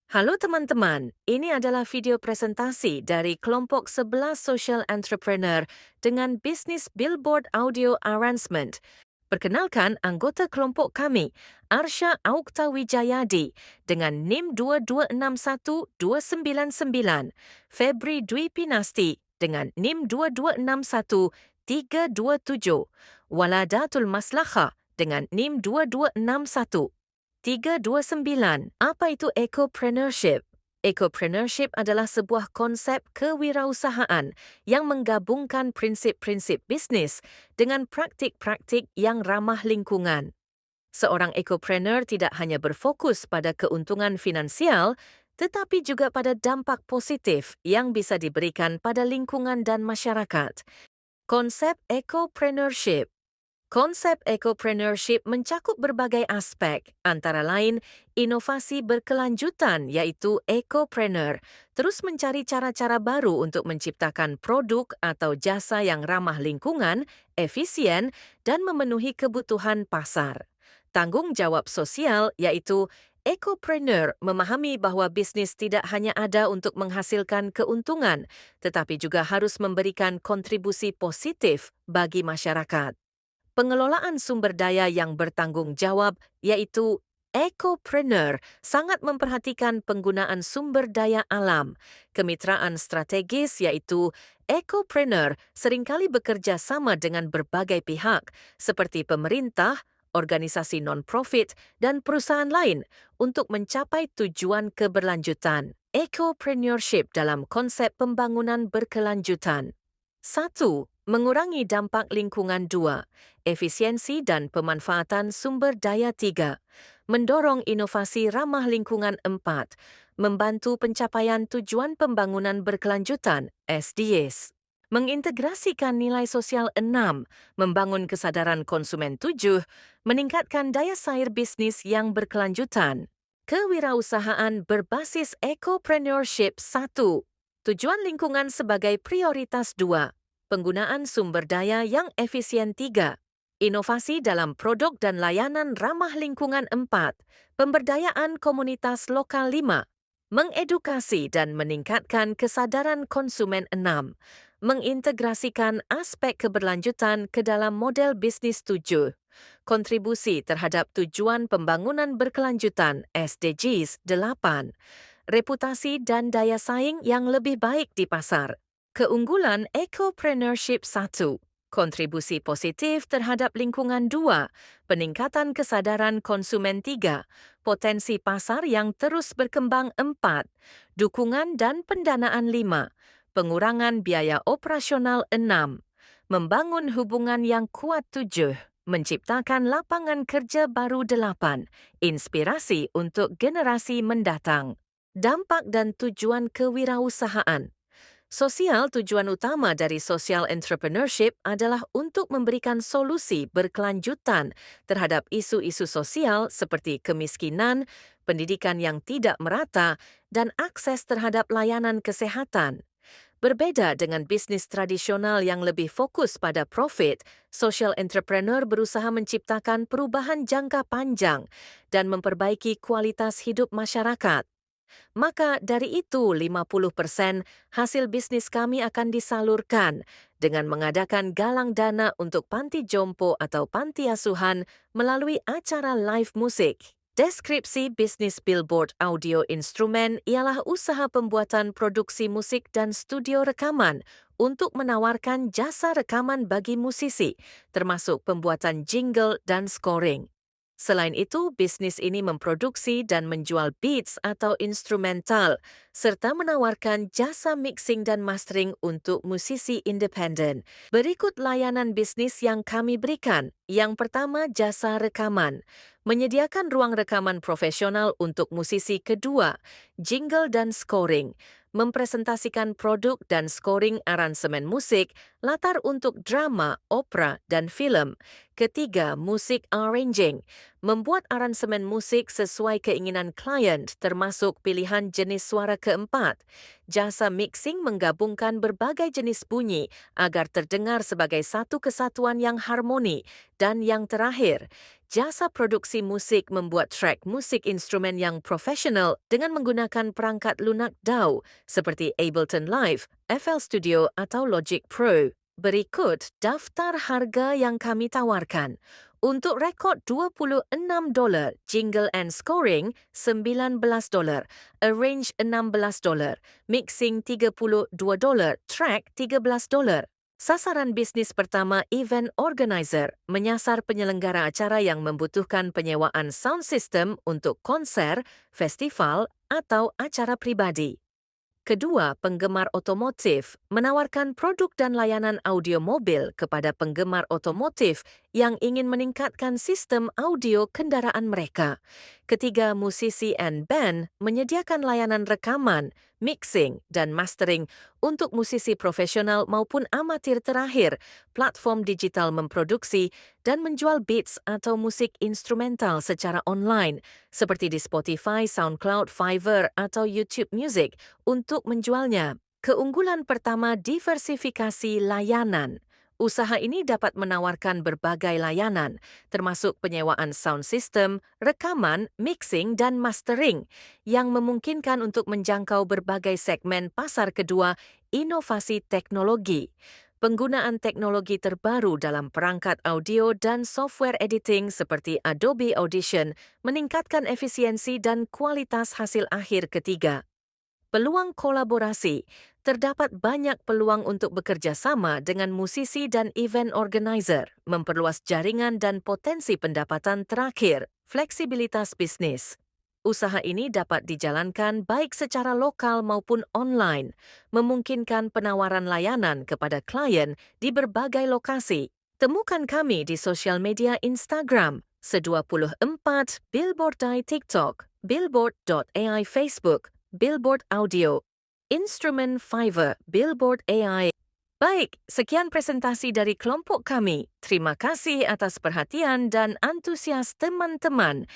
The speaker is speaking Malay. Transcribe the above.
Halo teman-teman, ini adalah video presentasi dari kelompok 11 social entrepreneur dengan bisnis billboard audio arrangement. Perkenalkan anggota kelompok kami, Arsha Aukta Wijayadi dengan NIM 2261299, Febri Dwi Pinasti dengan NIM 2261327, Waladatul Maslahah dengan NIM 2261. 329. Apa itu ecopreneurship? Ecopreneurship adalah sebuah konsep kewirausahaan yang menggabungkan prinsip-prinsip bisnis dengan praktik-praktik yang ramah lingkungan. Seorang ecopreneur tidak hanya berfokus pada keuntungan finansial, tetapi juga pada dampak positif yang bisa diberikan pada lingkungan dan masyarakat. Konsep ecopreneurship. Konsep ecopreneurship mencakup berbagai aspek, antara lain inovasi berkelanjutan yaitu ecopreneur, terus mencari cara-cara baru untuk menciptakan produk atau jasa yang ramah lingkungan, efisien, dan memenuhi kebutuhan pasar. Tanggung jawab sosial yaitu ecopreneur memahami bahwa bisnis tidak hanya ada untuk menghasilkan keuntungan, tetapi juga harus memberikan kontribusi positif bagi masyarakat. Pengelolaan sumber daya yang bertanggung jawab, yaitu ecopreneur, sangat memperhatikan penggunaan sumber daya alam. Kemitraan strategis, yaitu ecopreneur, seringkali bekerja sama dengan berbagai pihak, seperti pemerintah, organisasi non-profit, dan perusahaan lain untuk mencapai tujuan keberlanjutan. Ecopreneurship dalam konsep pembangunan berkelanjutan. 1. Mengurangi dampak lingkungan. 2. Efisiensi dan pemanfaatan sumber daya. 3. Mendorong inovasi ramah lingkungan. 4. Membantu pencapaian tujuan pembangunan berkelanjutan (SDGs). Mengintegrasikan nilai sosial. 6. Membangun kesadaran konsumen. 7. Meningkatkan daya saing bisnis yang berkelanjutan. Kewirausahaan berbasis ecopreneurship. 1. Tujuan lingkungan sebagai prioritas. 2. Penggunaan sumber daya yang efisien. 3. Inovasi dalam produk dan layanan ramah lingkungan. 4. Pemberdayaan komunitas lokal. 5. Mengedukasi dan meningkatkan kesadaran konsumen. 6. Mengintegrasikan aspek keberlanjutan ke dalam model bisnis. 7. Kontribusi terhadap tujuan pembangunan berkelanjutan (SDGs). 8. Reputasi dan daya saing yang lebih baik di pasar. Keunggulan ecopreneurship. 1. Kontribusi positif terhadap lingkungan. 2. Peningkatan kesadaran konsumen. 3. Potensi pasar yang terus berkembang. 4. Dukungan dan pendanaan. 5. Pengurangan biaya operasional. 6. Membangun hubungan yang kuat. 7. Menciptakan lapangan kerja baru. 8. Inspirasi untuk generasi mendatang. Dampak dan tujuan kewirausahaan. Sosial. Tujuan utama dari social entrepreneurship adalah untuk memberikan solusi berkelanjutan terhadap isu-isu sosial seperti kemiskinan, pendidikan yang tidak merata, dan akses terhadap layanan kesehatan. Berbeda dengan bisnis tradisional yang lebih fokus pada profit, social entrepreneur berusaha menciptakan perubahan jangka panjang dan memperbaiki kualitas hidup masyarakat. Maka dari itu 50% hasil bisnis kami akan disalurkan dengan mengadakan galang dana untuk panti jompo atau panti asuhan melalui acara live musik. Deskripsi bisnis billboard audio instrumen ialah usaha pembuatan produksi musik dan studio rekaman untuk menawarkan jasa rekaman bagi musisi, termasuk pembuatan jingle dan scoring. Selain itu, bisnis ini memproduksi dan menjual beats atau instrumental, serta menawarkan jasa mixing dan mastering untuk musisi independen. Berikut layanan bisnis yang kami berikan. Yang pertama, jasa rekaman. Menyediakan ruang rekaman profesional untuk musisi. Kedua, jingle dan scoring. Mempresentasikan produk dan scoring aransemen musik, latar untuk drama, opera, dan film. Ketiga, musik arranging. Membuat aransemen musik sesuai keinginan klien termasuk pilihan jenis suara keempat. Jasa mixing menggabungkan berbagai jenis bunyi agar terdengar sebagai satu kesatuan yang harmoni. Dan yang terakhir, jasa produksi musik membuat track musik instrumen yang profesional dengan menggunakan perangkat lunak DAW seperti Ableton Live, FL Studio atau Logic Pro. Berikut daftar harga yang kami tawarkan. Untuk rekod $26, jingle and scoring $19, arrange $16, mixing $32, track $13. Sasaran bisnis pertama event organizer menyasar penyelenggara acara yang membutuhkan penyewaan sound system untuk konser, festival atau acara pribadi. Kedua, penggemar otomotif menawarkan produk dan layanan audio mobil kepada penggemar otomotif yang ingin meningkatkan sistem audio kendaraan mereka. Ketiga, musisi and band menyediakan layanan rekaman, mixing, dan mastering untuk musisi profesional maupun amatir. Terakhir, platform digital memproduksi dan menjual beats atau musik instrumental secara online, seperti di Spotify, SoundCloud, Fiverr, atau YouTube Music untuk menjualnya. Keunggulan pertama, diversifikasi layanan. Usaha ini dapat menawarkan berbagai layanan, termasuk penyewaan sound system, rekaman, mixing, dan mastering, yang memungkinkan untuk menjangkau berbagai segmen pasar. Kedua, inovasi teknologi. Penggunaan teknologi terbaru dalam perangkat audio dan software editing seperti Adobe Audition meningkatkan efisiensi dan kualitas hasil akhir. Ketiga, peluang kolaborasi. Terdapat banyak peluang untuk bekerja sama dengan musisi dan event organizer, memperluas jaringan dan potensi pendapatan. Terakhir, fleksibilitas bisnis. Usaha ini dapat dijalankan baik secara lokal maupun online, memungkinkan penawaran layanan kepada klien di berbagai lokasi. Temukan kami di sosial media Instagram, Se24, Billboard AI TikTok, Billboard.ai Facebook, Billboard Audio, Instrumen Fiverr, Billboard AI. Baik, sekian presentasi dari kelompok kami. Terima kasih atas perhatian dan antusias teman-teman.